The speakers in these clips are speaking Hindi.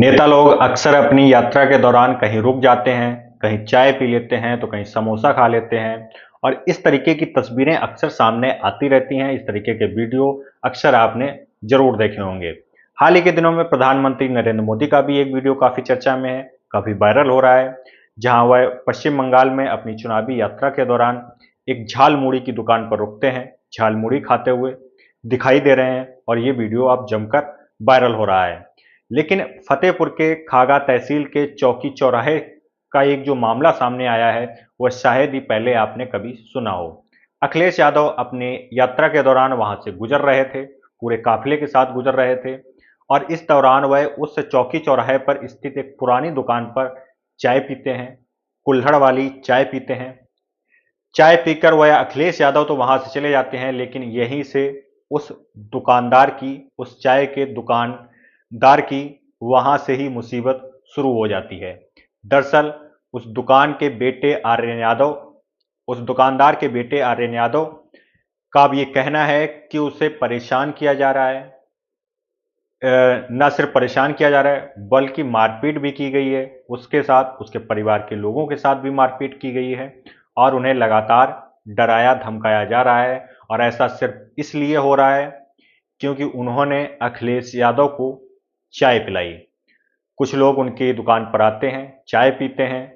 नेता लोग अक्सर अपनी यात्रा के दौरान कहीं रुक जाते हैं, कहीं चाय पी लेते हैं, तो कहीं समोसा खा लेते हैं और इस तरीके की तस्वीरें अक्सर सामने आती रहती हैं। इस तरीके के वीडियो अक्सर आपने ज़रूर देखे होंगे। हाल ही के दिनों में प्रधानमंत्री नरेंद्र मोदी का भी एक वीडियो काफ़ी चर्चा में है, काफ़ी वायरल हो रहा है, जहां वह पश्चिम बंगाल में अपनी चुनावी यात्रा के दौरान एक झाल मुड़ी की दुकान पर रुकते हैं, झाल मुड़ी खाते हुए दिखाई दे रहे हैं और ये वीडियो अब जमकर वायरल हो रहा है। लेकिन फतेहपुर के खागा तहसील के चौकी चौराहे का एक जो मामला सामने आया है, वह शायद ही पहले आपने कभी सुना हो। अखिलेश यादव अपने यात्रा के दौरान वहां से गुजर रहे थे, पूरे काफिले के साथ गुजर रहे थे और इस दौरान वह उस चौकी चौराहे पर स्थित एक पुरानी दुकान पर चाय पीते हैं, कुल्हड़ वाली चाय पीते हैं। चाय पीकर वह अखिलेश यादव तो वहां से चले जाते हैं, लेकिन यहीं से उस दुकानदार की, उस चाय के दुकानदार की वहां से ही मुसीबत शुरू हो जाती है। दरअसल उस दुकान के बेटे आर्यन यादव, उस दुकानदार के बेटे आर्यन यादव का अब ये कहना है कि उसे परेशान किया जा रहा है। न सिर्फ परेशान किया जा रहा है बल्कि मारपीट भी की गई है, उसके साथ उसके परिवार के लोगों के साथ भी मारपीट की गई है और उन्हें लगातार डराया धमकाया जा रहा है। और ऐसा सिर्फ इसलिए हो रहा है क्योंकि उन्होंने अखिलेश यादव को चाय पिलाई। कुछ लोग उनकी दुकान पर आते हैं, चाय पीते हैं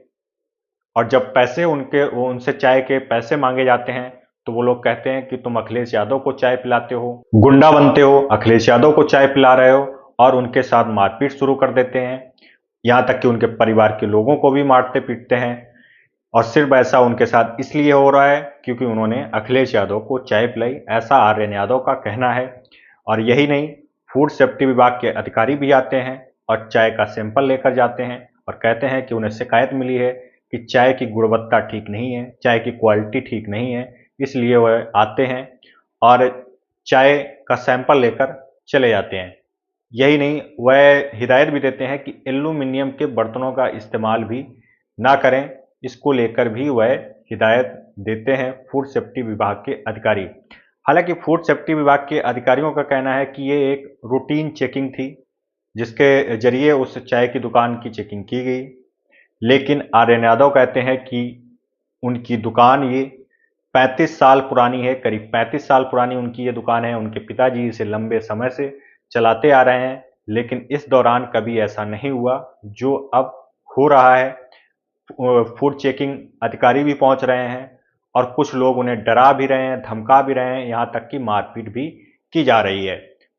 और जब पैसे उनसे चाय के पैसे मांगे जाते हैं तो वो लोग कहते हैं कि तुम अखिलेश यादव को चाय पिलाते हो, गुंडा बनते हो, अखिलेश यादव को चाय पिला रहे हो और उनके साथ मारपीट शुरू कर देते हैं। यहाँ तक कि उनके परिवार के लोगों को भी मारते पीटते हैं और सिर्फ ऐसा उनके साथ इसलिए हो रहा है क्योंकि उन्होंने अखिलेश यादव को चाय पिलाई, ऐसा आर्यन यादव का कहना है। और यही नहीं, फूड सेफ्टी विभाग के अधिकारी भी आते हैं और चाय का सैंपल लेकर जाते हैं और कहते हैं कि उन्हें शिकायत मिली है कि चाय की गुणवत्ता ठीक नहीं है, चाय की क्वालिटी ठीक नहीं है, इसलिए वह आते हैं और चाय का सैंपल लेकर चले जाते हैं। यही नहीं, वह हिदायत भी देते हैं कि एल्यूमिनियम के बर्तनों का इस्तेमाल भी ना करें, इसको लेकर भी वह हिदायत देते हैं फूड सेफ्टी विभाग के अधिकारी। हालांकि फूड सेफ्टी विभाग के अधिकारियों का कहना है कि ये एक रूटीन चेकिंग थी, जिसके जरिए उस चाय की दुकान की चेकिंग की गई। लेकिन आर्यन यादव कहते हैं कि उनकी दुकान ये 35 साल पुरानी है, करीब 35 साल पुरानी उनकी ये दुकान है, उनके पिताजी इसे लंबे समय से चलाते आ रहे हैं, लेकिन इस दौरान कभी ऐसा नहीं हुआ जो अब हो रहा है। फूड चेकिंग अधिकारी भी पहुंच रहे हैं और कुछ लोग उन्हें डरा भी रहे हैं, धमका भी रहे हैं, यहां तक कि मारपीट भी की जा रही है।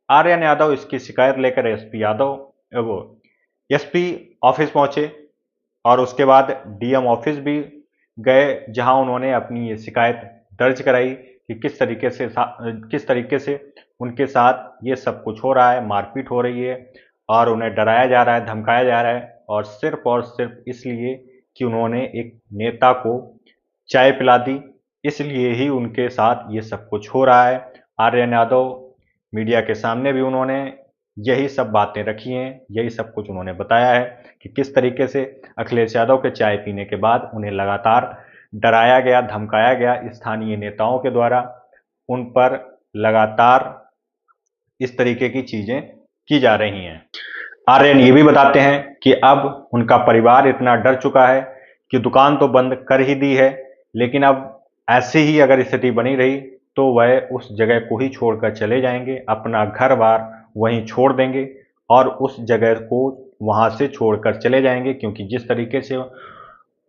आर्यन यादव इसकी शिकायत लेकर एसपी ऑफिस पहुंचे और उसके बाद डीएम ऑफिस भी गए, जहां उन्होंने अपनी ये शिकायत दर्ज कराई कि किस तरीके से उनके साथ ये सब कुछ हो रहा है, मारपीट हो रही है और उन्हें डराया जा रहा है, धमकाया जा रहा है और सिर्फ इसलिए कि उन्होंने एक नेता को चाय पिला दी, इसलिए ही उनके साथ ये सब कुछ हो रहा है। आर्यन यादव मीडिया के सामने भी उन्होंने यही सब बातें रखी हैं, यही सब कुछ उन्होंने बताया है कि किस तरीके से अखिलेश यादव के चाय पीने के बाद उन्हें लगातार डराया गया, धमकाया गया स्थानीय नेताओं के द्वारा, उन पर लगातार इस तरीके की चीजें की जा रही हैं। आर्यन ये भी बताते हैं कि अब उनका परिवार इतना डर चुका है कि दुकान तो बंद कर ही दी है, लेकिन अब ऐसी ही अगर स्थिति बनी रही तो वह उस जगह को ही छोड़कर चले जाएंगे, अपना घर बार वहीं छोड़ देंगे और उस जगह को वहां से छोड़कर चले जाएंगे, क्योंकि जिस तरीके से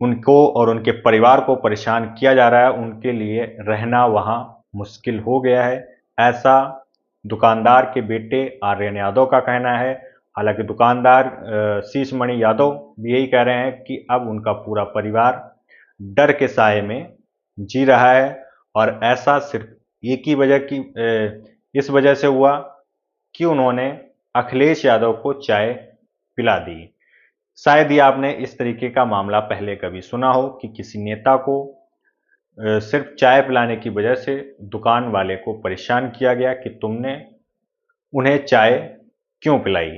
उनको और उनके परिवार को परेशान किया जा रहा है, उनके लिए रहना वहां मुश्किल हो गया है, ऐसा दुकानदार के बेटे आर्यन यादव का कहना है। हालांकि दुकानदार शीश मणि यादव भी यही कह रहे हैं कि अब उनका पूरा परिवार डर के साए में जी रहा है और ऐसा सिर्फ एक ही वजह की इस वजह से हुआ कि उन्होंने अखिलेश यादव को चाय पिला दी। शायद ही आपने इस तरीके का मामला पहले कभी सुना हो कि किसी नेता को सिर्फ चाय पिलाने की वजह से दुकान वाले को परेशान किया गया कि तुमने उन्हें चाय क्यों पिलाई।